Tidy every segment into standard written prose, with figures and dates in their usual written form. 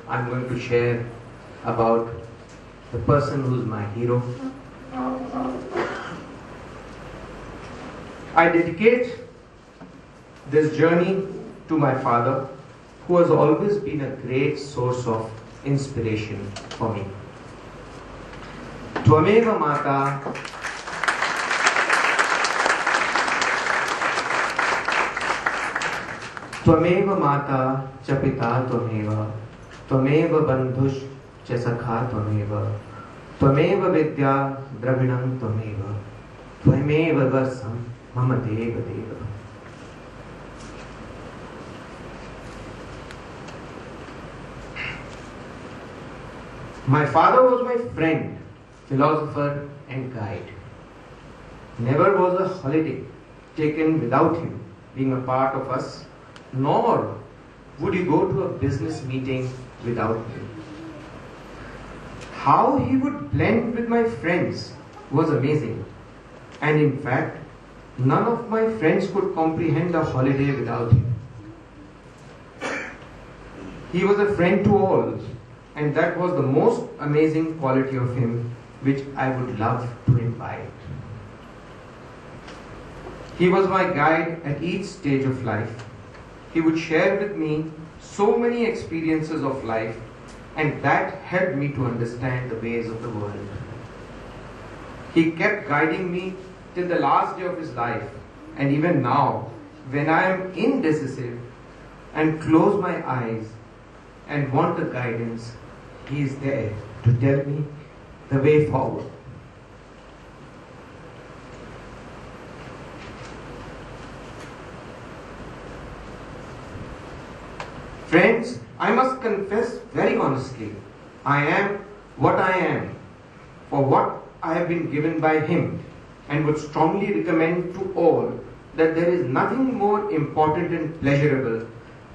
I'm going to share about the person who's my hero. I dedicate this journey to my father, who has always been a great source of inspiration for me. Tvameva Mata Tvameva Mata cha Pita Tvameva Tvameva Bandhush cha Sakha Tvameva Tvameva Vidya Dravinam Tvameva Tvameva Varsam Mama Deva Deva. My father was my friend, philosopher and guide. Never was a holiday taken without him being a part of us, nor would he go to a business meeting without me. How he would blend with my friends was amazing, and in fact, none of my friends could comprehend a holiday without him. He was a friend to all, and that was the most amazing quality of him which I would love to imbibe. He was my guide at each stage of life. He would share with me so many experiences of life, and that helped me to understand the ways of the world. He kept guiding me till the last day of his life, and even now, when I am indecisive and close my eyes and want the guidance, he is there to tell me the way forward. Friends, I must confess very honestly, I am what I am for what I have been given by him, and would strongly recommend to all that there is nothing more important and pleasurable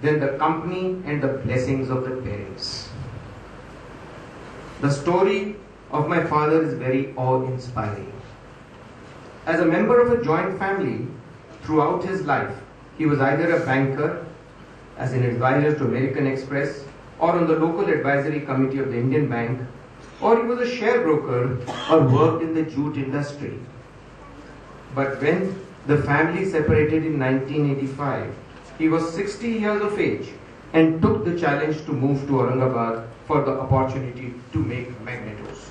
than the company and the blessings of the parents. The story of my father is very awe-inspiring. As a member of a joint family, throughout his life, he was either a banker, as an advisor to American Express, or on the local advisory committee of the Indian Bank, or he was a share broker or worked in the jute industry. But when the family separated in 1985, he was 60 years of age and took the challenge to move to Aurangabad for the opportunity to make magnetos.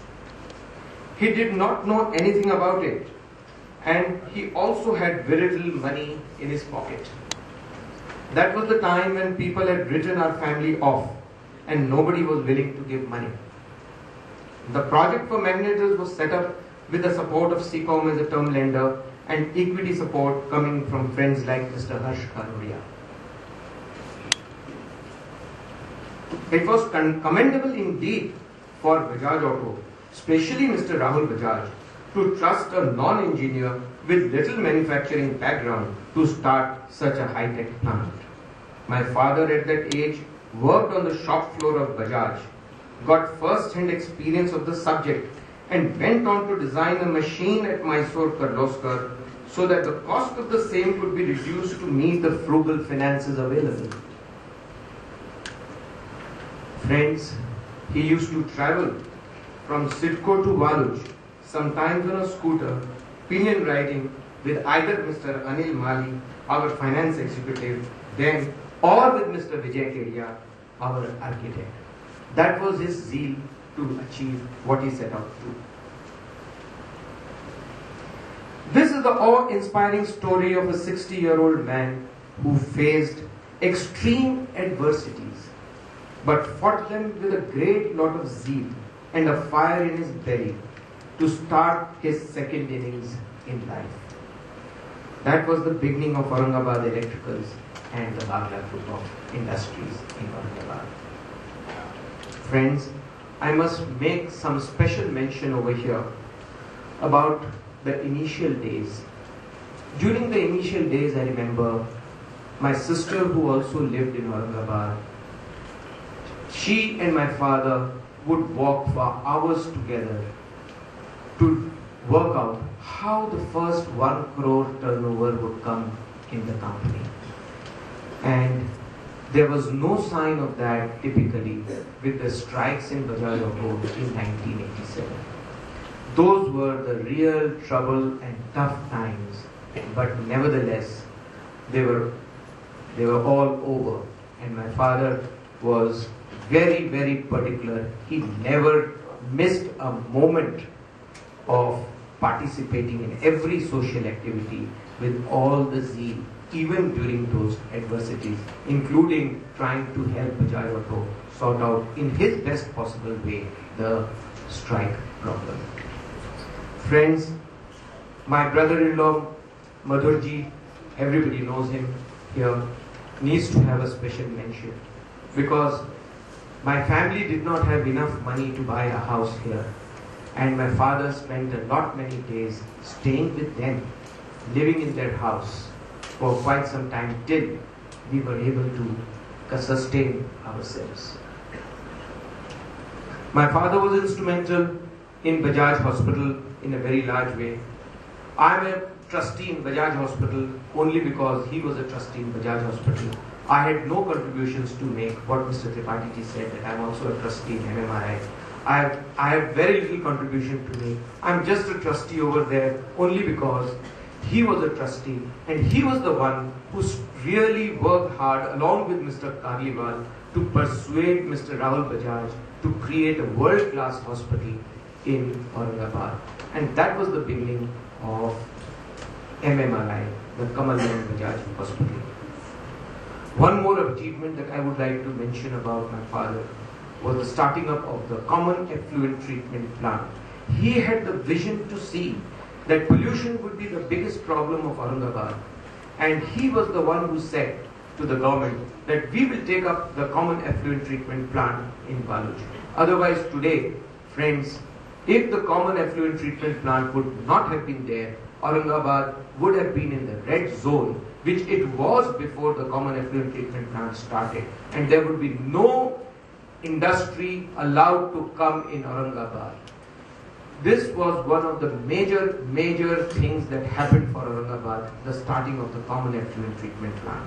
He did not know anything about it, and he also had very little money in his pocket. That was the time when people had written our family off and nobody was willing to give money. The project for magnetos was set up with the support of CCOM as a term lender and equity support coming from friends like Mr. Harsh Karuria. It was commendable indeed for Bajaj Auto, especially Mr. Rahul Bajaj, to trust a non-engineer with little manufacturing background to start such a high-tech plant. My father at that age worked on the shop floor of Bajaj, got first-hand experience of the subject, and went on to design a machine at Mysore Kirloskar so that the cost of the same could be reduced to meet the frugal finances available. Friends, he used to travel from Sidco to Waluj, sometimes on a scooter, pillion riding with either Mr. Anil Mali, our finance executive, then, or with Mr. Vijay Kedia, our architect. That was his zeal to achieve what he set out to do. This is the awe-inspiring story of a 60-year-old man who faced extreme adversities, but fought them with a great lot of zeal and a fire in his belly to start his second innings in life. That was the beginning of Aurangabad Electricals and the Bagla group of industries in Aurangabad. Friends, I must make some special mention over here about the initial days. During the initial days, I remember my sister, who also lived in Aurangabad, she and my father would walk for hours together to work out how the first 1 crore turnover would come in the company. And There was no sign of that typically with the strikes in Bajaj Auto in 1987. Those were the real trouble and tough times, but nevertheless, they were all over. And my father was very, very particular. He never missed a moment of participating in every social activity with all the zeal, even during those adversities, including trying to help Bajaj Auto sort out in his best possible way the strike problem. Friends, my brother-in-law Madhurji, everybody knows him here, needs to have a special mention because my family did not have enough money to buy a house here, and my father spent a lot many days staying with them, living in their house for quite some time till we were able to sustain ourselves. My father was instrumental in Bajaj Hospital in a very large way. I am a trustee in Bajaj Hospital only because he was a trustee in Bajaj Hospital. I had no contributions to make. What Mr. Tripathi said, that I am also a trustee in MMRI. I have very little contribution to make. I am just a trustee over there only because he was a trustee, and he was the one who really worked hard along with Mr. Kaliwal to persuade Mr. Rahul Bajaj to create a world-class hospital in Aurangabad. And that was the beginning of MMRI, the Kamal Bajaj Hospital. One more achievement that I would like to mention about my father was the starting up of the common effluent treatment plant. He had the vision to see that pollution would be the biggest problem of Aurangabad, and he was the one who said to the government that we will take up the common effluent treatment plant in Baluch. Otherwise today, friends, if the common effluent treatment plant would not have been there, Aurangabad would have been in the red zone, which it was before the common effluent treatment plant started, and there would be no industry allowed to come in Aurangabad. This was one of the major things that happened for Aurangabad, the starting of the common effluent treatment plant.